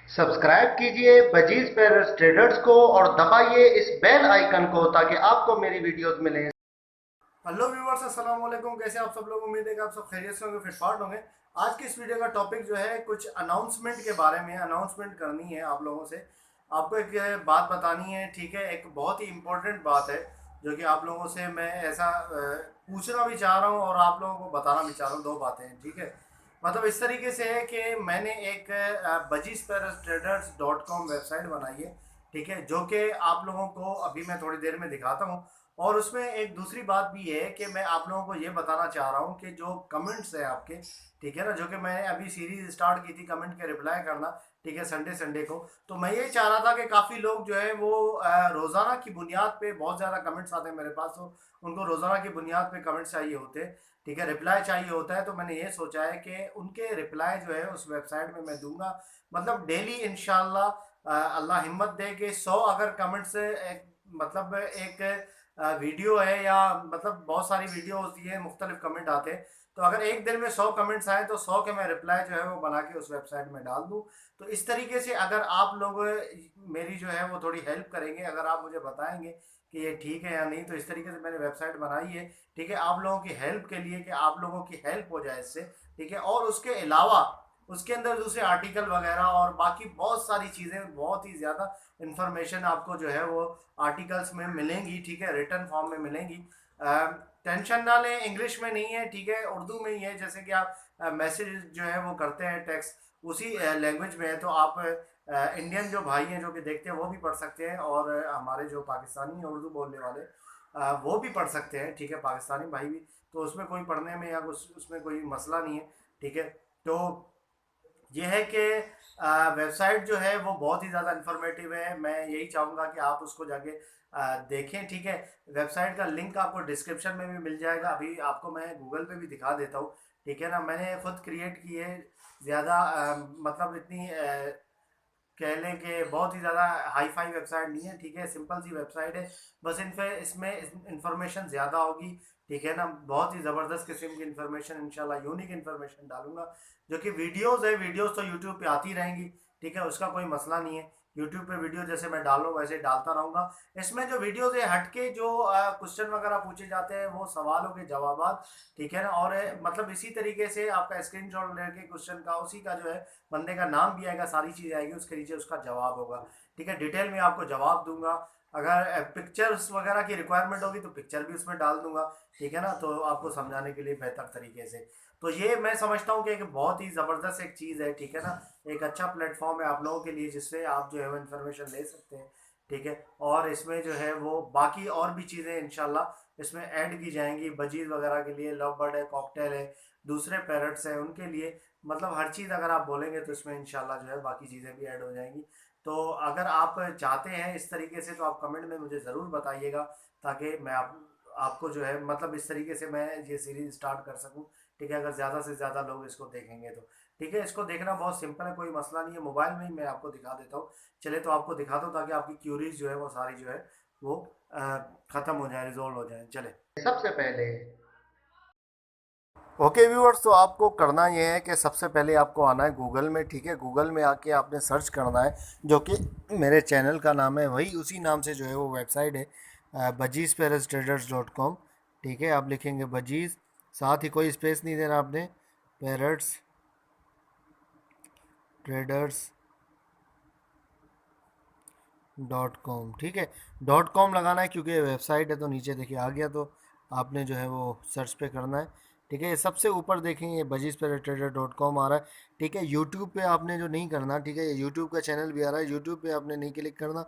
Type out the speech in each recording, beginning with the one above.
Subscribe कीजिए budgies पैरस traders को और दबाइए इस बेल आइकन को ताकि आपको मेरी वीडियोस मिलें। हेलो व्यूवर्स, अस्सलाम वालेकुम। कैसे आप सब लोग? उम्मीद है कि आप सब खैरियत से होंगे, फिटफाट होंगे। आज की इस वीडियो का टॉपिक जो है कुछ अनाउंसमेंट के बारे में अनाउंसमेंट करनी है आप लोगों से। आपको एक बात बतानी है, ठीक है? एक बहुत ही इम्पोर्टेंट बात है जो कि आप लोगों से मैं ऐसा पूछना भी चाह रहा हूँ और आप लोगों को बताना भी चाह रहा हूँ। दो बातें हैं, ठीक है? मतलब इस तरीके से है कि मैंने एक budgies traders dot com website बनाई है, ठीक है, जो कि आप लोगों को अभी मैं थोड़ी देर में दिखाता हूँ। और उसमें एक दूसरी बात भी है कि मैं आप लोगों को ये बताना चाह रहा हूँ कि जो कमेंट्स है आपके, ठीक है ना, जो कि मैंने अभी सीरीज स्टार्ट की थी कमेंट के रिप्लाई करना, ठीक है, संडे संडे को। तो मैं ये चाह रहा था कि काफ़ी लोग जो है वो रोज़ाना की बुनियाद पे बहुत ज़्यादा कमेंट्स आते हैं मेरे पास, तो उनको रोज़ाना की बुनियाद पे कमेंट्स चाहिए होते हैं, ठीक है, रिप्लाई चाहिए होता है। तो मैंने ये सोचा है कि उनके रिप्लाई जो है उस वेबसाइट में मैं दूंगा। मतलब डेली इंशाल्लाह अल्लाह हिम्मत दे कि 100 अगर कमेंट्स मतलब एक वीडियो है या मतलब बहुत सारी वीडियो होती है, मुख्तलिफ कमेंट आते हैं। तो अगर एक दिन में 100 कमेंट्स आए तो 100 के मैं रिप्लाई जो है वो बना के उस वेबसाइट में डाल दूँ। तो इस तरीके से अगर आप लोग मेरी जो है वो थोड़ी हेल्प करेंगे, अगर आप मुझे बताएंगे कि ये ठीक है या नहीं, तो इस तरीके से मैंने वेबसाइट बनाई है, ठीक है, आप लोगों की हेल्प के लिए कि आप लोगों की हेल्प हो जाए इससे, ठीक है। और उसके अलावा उसके अंदर दूसरे आर्टिकल वगैरह और बाकी बहुत सारी चीज़ें, बहुत ही ज़्यादा इंफॉर्मेशन आपको जो है वो आर्टिकल्स में मिलेंगी, ठीक है, रिटर्न फॉर्म में मिलेंगी। टेंशन ना लें, इंग्लिश में नहीं है, ठीक है, उर्दू में ही है। जैसे कि आप मैसेज जो है वो करते हैं टेक्स्ट, उसी लैंग्वेज में है। तो आप इंडियन जो भाई हैं जो कि देखते हैं वो भी पढ़ सकते हैं, और हमारे जो पाकिस्तानी हैं उर्दू बोलने वाले वो भी पढ़ सकते हैं, ठीक है, पाकिस्तानी भाई भी। तो उसमें कोई पढ़ने में या उसमें कोई मसला नहीं है, ठीक है। तो ये है कि वेबसाइट जो है वो बहुत ही ज़्यादा इन्फॉर्मेटिव है। मैं यही चाहूँगा कि आप उसको जाके देखें, ठीक है। वेबसाइट का लिंक आपको डिस्क्रिप्शन में भी मिल जाएगा। अभी आपको मैं गूगल पे भी दिखा देता हूँ, ठीक है ना। मैंने खुद क्रिएट की है, ज़्यादा मतलब इतनी कह लें कि बहुत ही ज़्यादा हाई फाई वेबसाइट नहीं है, ठीक है, सिंपल सी वेबसाइट है। बस इन पे इसमें इंफॉर्मेशन ज़्यादा होगी, ठीक है ना। बहुत ही ज़बरदस्त किस्म की इंफॉर्मेशन, इंशाल्लाह यूनिक इंफॉर्मेशन डालूंगा। जो कि वीडियोज़ है, वीडियोज़ तो यूट्यूब पे आती रहेंगी, ठीक है, उसका कोई मसला नहीं है। यूट्यूब पे वीडियो जैसे मैं डाल रहा हूँ वैसे ही डालता रहूँगा। इसमें जो वीडियोज़ है हटके जो क्वेश्चन वगैरह पूछे जाते हैं वो सवालों के जवाब, ठीक है ना। और मतलब इसी तरीके से आपका स्क्रीन शॉट लेके क्वेश्चन का, उसी का जो है बंदे का नाम भी आएगा, सारी चीज़ आएगी, उसके नीचे उसका जवाब होगा, ठीक है। डिटेल में आपको जवाब दूंगा। अगर पिक्चर्स वगैरह की रिक्वायरमेंट होगी तो पिक्चर भी उसमें डाल दूंगा, ठीक है ना, तो आपको समझाने के लिए बेहतर तरीके से। तो ये मैं समझता हूँ कि एक बहुत ही ज़बरदस्त एक चीज़ है, ठीक है ना। एक अच्छा प्लेटफॉर्म है आप लोगों के लिए जिससे आप जो है वो इन्फॉर्मेशन ले सकते हैं, ठीक है। और इसमें जो है वो बाकी और भी चीज़ें इंशाल्लाह इसमें ऐड की जाएंगी। बजीज वगैरह के लिए लव बर्ड है, कॉकटेल है, दूसरे पैरट्स हैं उनके लिए, मतलब हर चीज़ अगर आप बोलेंगे तो इसमें इंशाल्लाह जो है बाकी चीज़ें भी ऐड हो जाएंगी। तो अगर आप चाहते हैं इस तरीके से तो आप कमेंट में मुझे ज़रूर बताइएगा, ताकि मैं आपको जो है मतलब इस तरीके से मैं ये सीरीज स्टार्ट कर सकूं, ठीक है। अगर ज़्यादा से ज़्यादा लोग इसको देखेंगे तो ठीक है। इसको देखना बहुत सिंपल है, कोई मसला नहीं है, मोबाइल में ही मैं आपको दिखा देता हूँ। चले तो आपको दिखा दो ताकि आपकी क्यूरीज जो है वो सारी जो है वो ख़त्म हो जाए, रिजोल्व हो जाए। चले सबसे पहले ओके व्यूअर्स, तो आपको करना ये है कि सबसे पहले आपको आना है गूगल में, ठीक है। गूगल में आके आपने सर्च करना है, जो कि मेरे चैनल का नाम है, वही उसी नाम से जो है वो वेबसाइट है, बजीज़ पैरस ट्रेडर्स डॉट कॉम, ठीक है। आप लिखेंगे बजीज़, साथ ही कोई स्पेस नहीं देना आपने, पैरट्स ट्रेडर्स डॉट कॉम, ठीक है। डॉट कॉम लगाना है क्योंकि ये वेबसाइट है, तो नीचे देखिए आ गया, तो आपने जो है वो सर्च पे करना है, ठीक है। ये सबसे ऊपर देखें, ये बजीज पे ट्रेडर डॉट कॉम आ रहा है, ठीक है। यूट्यूब पे आपने जो नहीं करना, ठीक है, ये यूट्यूब का चैनल भी आ रहा है, यूट्यूब पे आपने नहीं क्लिक करना।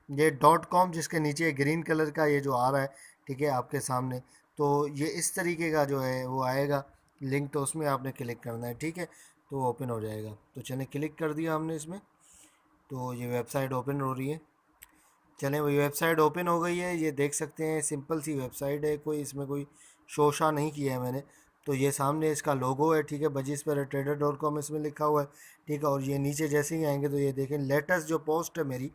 ये डॉट कॉम जिसके नीचे ग्रीन कलर का ये जो आ रहा है, ठीक है, आपके सामने, तो ये इस तरीके का जो है वो आएगा लिंक, तो उसमें आपने क्लिक करना है, ठीक है। तो ओपन हो जाएगा, तो चलिए क्लिक कर दिया हमने इसमें, तो ये वेबसाइट ओपन हो रही है। चलें, वही वेबसाइट ओपन हो गई है, ये देख सकते हैं, सिंपल सी वेबसाइट है, कोई इसमें कोई शोशा नहीं किया है मैंने। तो ये सामने इसका लोगो है, ठीक है, बजीज पर ट्रेडर डॉट कॉम इसमें लिखा हुआ है, ठीक है। और ये नीचे जैसे ही आएंगे तो ये देखें लेटेस्ट जो पोस्ट है मेरी,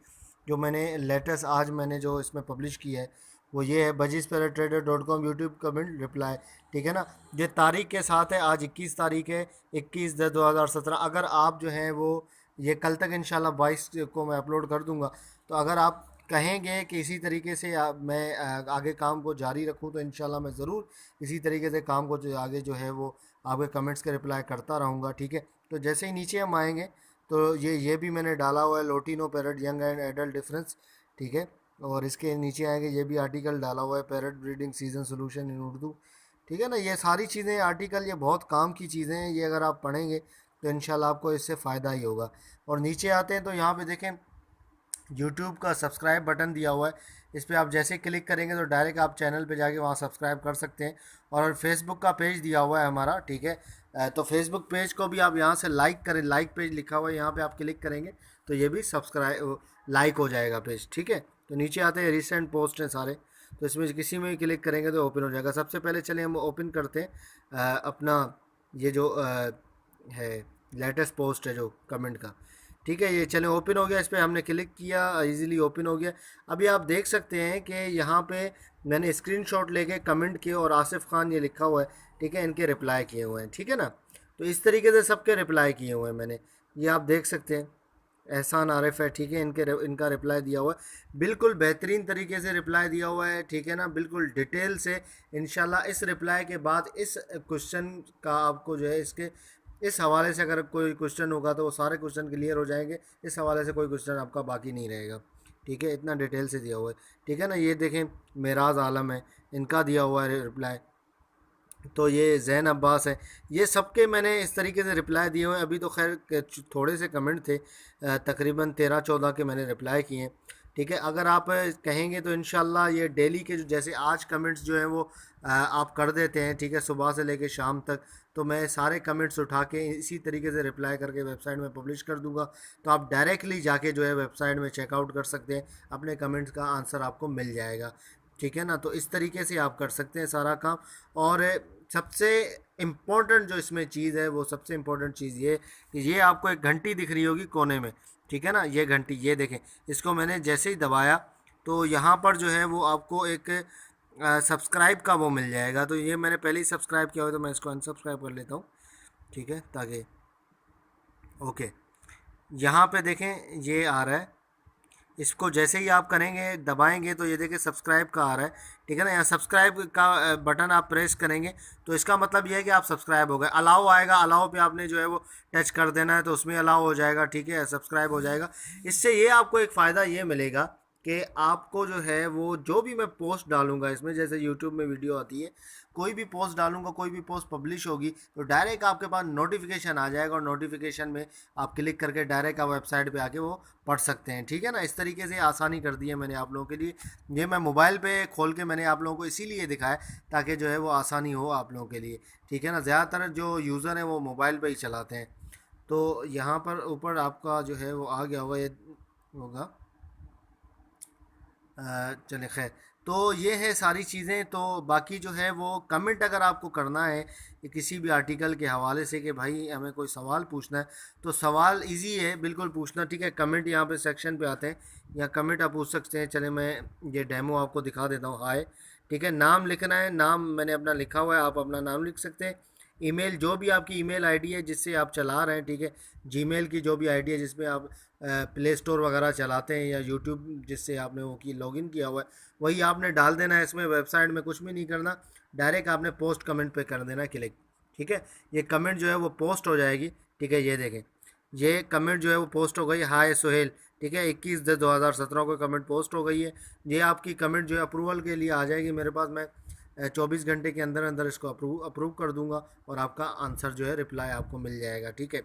जो मैंने लेटेस्ट आज मैंने जो इसमें पब्लिश किया है वो ये है, बजीज पर trader dot com YouTube comment reply, ठीक है ना। ये तारीख के साथ है, आज 21 तारीख है, 21/10/2017। अगर आप जो है वो ये कल तक इंशाल्लाह 22 को मैं अपलोड कर दूंगा। तो अगर आप कहेंगे कि इसी तरीके से मैं आगे काम को जारी रखूं, तो इंशाल्लाह मैं ज़रूर इसी तरीके से काम को जो आगे जो है वो आपके कमेंट्स के रिप्लाई करता रहूँगा, ठीक है। तो जैसे ही नीचे हम आएंगे तो ये भी मैंने डाला हुआ है, lutino parrot young and adult difference, ठीक है। और इसके नीचे आएंगे, ये भी आर्टिकल डाला हुआ है, parrot breeding season solution in Urdu, ठीक है ना। ये सारी चीज़ें आर्टिकल ये बहुत काम की चीज़ें हैं, ये अगर आप पढ़ेंगे तो इंशाल्लाह आपको इससे फ़ायदा ही होगा। और नीचे आते हैं तो यहाँ पे देखें यूट्यूब का सब्सक्राइब बटन दिया हुआ है, इस पर आप जैसे क्लिक करेंगे तो डायरेक्ट आप चैनल पे जाके वहाँ सब्सक्राइब कर सकते हैं। और फेसबुक का पेज दिया हुआ है हमारा, ठीक है। तो फेसबुक पेज को भी आप यहाँ से लाइक करें, लाइक पेज लिखा हुआ है, यहाँ पे आप क्लिक करेंगे तो ये भी सब्सक्राइब लाइक हो जाएगा पेज, ठीक है। तो नीचे आते हैं रिसेंट पोस्ट हैं सारे, तो इसमें किसी में भी क्लिक करेंगे तो ओपन हो जाएगा। सबसे पहले चलिए हम ओपन करते हैं अपना ये जो है लेटेस्ट पोस्ट है जो कमेंट का, ठीक है। ये चले ओपन हो गया, इस पर हमने क्लिक किया, इजीली ओपन हो गया। अभी आप देख सकते हैं कि यहाँ पे मैंने स्क्रीनशॉट लेके कमेंट किए और आसिफ खान ये लिखा हुआ है, ठीक है, इनके रिप्लाई किए हुए हैं, ठीक है ना। तो इस तरीके से सबके रिप्लाई किए हुए हैं मैंने, ये आप देख सकते हैं। एहसान आरिफ है, ठीक है, इनका रिप्लाई दिया हुआ है, बिल्कुल बेहतरीन तरीके से रिप्लाई दिया हुआ है, ठीक है ना, बिल्कुल डिटेल से। इंशाल्लाह इस रिप्लाई के बाद इस क्वेश्चन का आपको जो है इसके इस हवाले से अगर कोई क्वेश्चन होगा तो वो सारे क्वेश्चन क्लियर हो जाएंगे, इस हवाले से कोई क्वेश्चन आपका बाकी नहीं रहेगा, ठीक है। इतना डिटेल से दिया हुआ है, ठीक है ना। ये देखें मेराज आलम है, इनका दिया हुआ है रिप्लाई। तो ये जैन अब्बास है, ये सबके मैंने इस तरीके से रिप्लाई दिए हुए हैं। अभी तो खैर थोड़े से कमेंट थे, तकरीबन 13-14 के मैंने रिप्लाई किए हैं, ठीक है। अगर आप कहेंगे तो इंशाल्लाह ये डेली के जो जैसे आज कमेंट्स जो हैं वो आप कर देते हैं, ठीक है, सुबह से लेके शाम तक, तो मैं सारे कमेंट्स उठा के इसी तरीके से रिप्लाई करके वेबसाइट में पब्लिश कर दूंगा। तो आप डायरेक्टली जाके जो है वेबसाइट में चेकआउट कर सकते हैं, अपने कमेंट्स का आंसर आपको मिल जाएगा, ठीक है ना। तो इस तरीके से आप कर सकते हैं सारा काम। और सबसे इम्पोर्टेंट जो इसमें चीज़ है, वो सबसे इम्पोर्टेंट चीज़ ये कि ये आपको एक घंटी दिख रही होगी कोने में, ठीक है ना, ये घंटी, ये देखें, इसको मैंने जैसे ही दबाया तो यहाँ पर जो है वो आपको एक सब्सक्राइब का वो मिल जाएगा। तो ये मैंने पहले ही सब्सक्राइब किया हुआ, तो मैं इसको अनसब्सक्राइब कर लेता हूँ, ठीक है, ताकि ओके। यहाँ पे देखें ये आ रहा है, इसको जैसे ही आप करेंगे दबाएंगे तो ये देखिए सब्सक्राइब का आ रहा है, ठीक है ना। यहाँ सब्सक्राइब का बटन आप प्रेस करेंगे तो इसका मतलब ये है कि आप सब्सक्राइब हो गए। अलाउ आएगा, अलाउ पे आपने जो है वो टच कर देना है, तो उसमें अलाउ हो जाएगा, ठीक है, सब्सक्राइब हो जाएगा। इससे ये आपको एक फ़ायदा ये मिलेगा कि आपको जो है वो जो भी मैं पोस्ट डालूंगा इसमें, जैसे यूट्यूब में वीडियो आती है, कोई भी पोस्ट डालूंगा, कोई भी पोस्ट पब्लिश होगी तो डायरेक्ट आपके पास नोटिफिकेशन आ जाएगा, और नोटिफिकेशन में आप क्लिक करके डायरेक्ट आप वेबसाइट पे आके वो पढ़ सकते हैं, ठीक है ना। इस तरीके से आसानी कर दी है मैंने आप लोगों के लिए। ये मैं मोबाइल पे खोल के मैंने आप लोगों को इसीलिए दिखाया ताकि जो है वो आसानी हो आप लोगों के लिए, ठीक है ना। ज़्यादातर जो यूज़र हैं वो मोबाइल पे ही चलाते हैं। तो यहाँ पर ऊपर आपका जो है वो आ गया होगा, ये होगा, चले खैर। तो ये है सारी चीज़ें। तो बाकी जो है वो कमेंट अगर आपको करना है कि किसी भी आर्टिकल के हवाले से कि भाई हमें कोई सवाल पूछना है, तो सवाल इजी है बिल्कुल पूछना, ठीक है। कमेंट यहाँ पे सेक्शन पे आते हैं, या कमेंट आप पूछ सकते हैं। चले मैं ये डेमो आपको दिखा देता हूँ। हाय, ठीक है, नाम लिखना है, नाम मैंने अपना लिखा हुआ है, आप अपना नाम लिख सकते हैं। ईमेल, जो भी आपकी ईमेल आईडी है जिससे आप चला रहे हैं, ठीक है, जीमेल की जो भी आईडी है जिसमें आप प्ले स्टोर वगैरह चलाते हैं, या यूट्यूब जिससे आपने वो की लॉगिन किया हुआ है, वही आपने डाल देना है इसमें। वेबसाइट में कुछ भी नहीं करना, डायरेक्ट आपने पोस्ट कमेंट पे कर देना क्लिक, ठीक है। ये कमेंट जो है वो पोस्ट हो जाएगी, ठीक है। ये देखें, ये कमेंट जो है वो पोस्ट हो गई, हाय सोहेल, ठीक है, 21/10/2017 को कमेंट पोस्ट हो गई है। ये आपकी कमेंट जो है अप्रूवल के लिए आ जाएगी मेरे पास। मैं 24 घंटे के अंदर अंदर इसको अप्रूव कर दूंगा, और आपका आंसर जो है रिप्लाई आपको मिल जाएगा, ठीक है।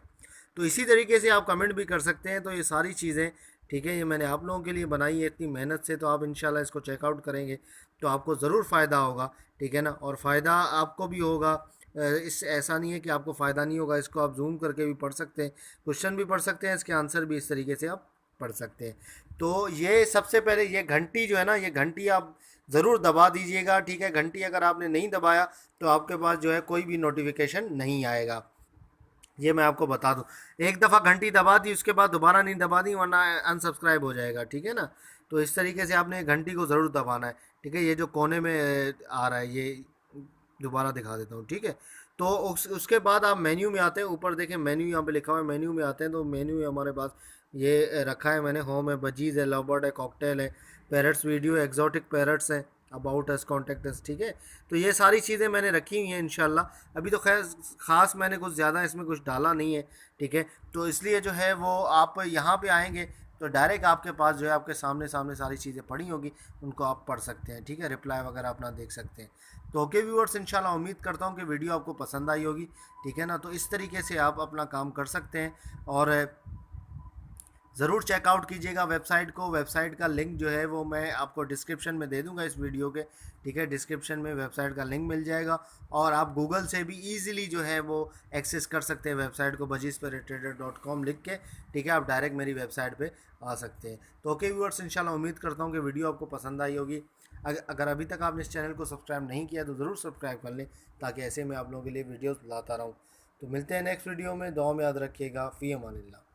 तो इसी तरीके से आप कमेंट भी कर सकते हैं। तो ये सारी चीज़ें, ठीक है, ये मैंने आप लोगों के लिए बनाई है इतनी मेहनत से। तो आप इंशाल्लाह इसको चेकआउट करेंगे तो आपको ज़रूर फ़ायदा होगा, ठीक है ना। और फ़ायदा आपको भी होगा, इस ऐसा नहीं है कि आपको फ़ायदा नहीं होगा। इसको आप जूम करके भी पढ़ सकते हैं, क्वेश्चन भी पढ़ सकते हैं, इसके आंसर भी इस तरीके से आप पढ़ सकते हैं। तो ये सबसे पहले ये घंटी जो है ना, ये घंटी आप ज़रूर दबा दीजिएगा, ठीक है। घंटी अगर आपने नहीं दबाया तो आपके पास जो है कोई भी नोटिफिकेशन नहीं आएगा, ये मैं आपको बता दूं। एक दफ़ा घंटी दबा दी उसके बाद दोबारा नहीं दबा दी, वरना अनसब्सक्राइब हो जाएगा, ठीक है ना। तो इस तरीके से आपने घंटी को ज़रूर दबाना है, ठीक है। ये जो कोने में आ रहा है, ये दोबारा दिखा देता हूँ, ठीक है। तो उसके बाद आप मेन्यू में आते हैं, ऊपर देखें मेन्यू यहाँ पे लिखा हुआ है, मेन्यू में आते हैं तो मेन्यू में हमारे पास ये रखा है मैंने, होम है, बजीज़ है, लवबर्ड है, कॉकटेल है, पैरट्स वीडियो, एक्जॉटिक पैरट्स हैं, अबाउट अस, कॉन्टेक्ट अस, ठीक है। तो ये सारी चीज़ें मैंने रखी हुई हैं इंशाल्लाह। अभी तो खैर ख़ास मैंने कुछ ज़्यादा इसमें कुछ डाला नहीं है, ठीक है। तो इसलिए जो है वो आप यहाँ पे आएंगे तो डायरेक्ट आपके पास जो है आपके सामने सामने सारी चीज़ें पड़ी होगी, उनको आप पढ़ सकते हैं, ठीक है। रिप्लाई वगैरह अपना देख सकते हैं। तो ओके व्यूअर्स, इंशाल्लाह उम्मीद करता हूँ कि वीडियो आपको पसंद आई होगी, ठीक है ना। तो इस तरीके से आप अपना काम कर सकते हैं और ज़रूर चेकआउट कीजिएगा वेबसाइट को। वेबसाइट का लिंक जो है वो मैं आपको डिस्क्रिप्शन में दे दूंगा इस वीडियो के, ठीक है। डिस्क्रिप्शन में वेबसाइट का लिंक मिल जाएगा और आप गूगल से भी इजीली जो है वो एक्सेस कर सकते हैं वेबसाइट को, bajizparatrader.com लिख के, ठीक है। आप डायरेक्ट मेरी वेबसाइट पे आ सकते हैं। तो ओके व्यूअर्स, इंशाल्लाह उम्मीद करता हूँ कि वीडियो आपको पसंद आई होगी। अगर अभी तक आपने इस चैनल को सब्सक्राइब नहीं किया तो ज़रूर सब्सक्राइब कर लें, ताकि ऐसे मैं आप लोगों के लिए वीडियोज़ लाता रहूँ। तो मिलते हैं नेक्स्ट वीडियो में, दुआ में याद रखिएगा। फ़ी अमानिल्लाह।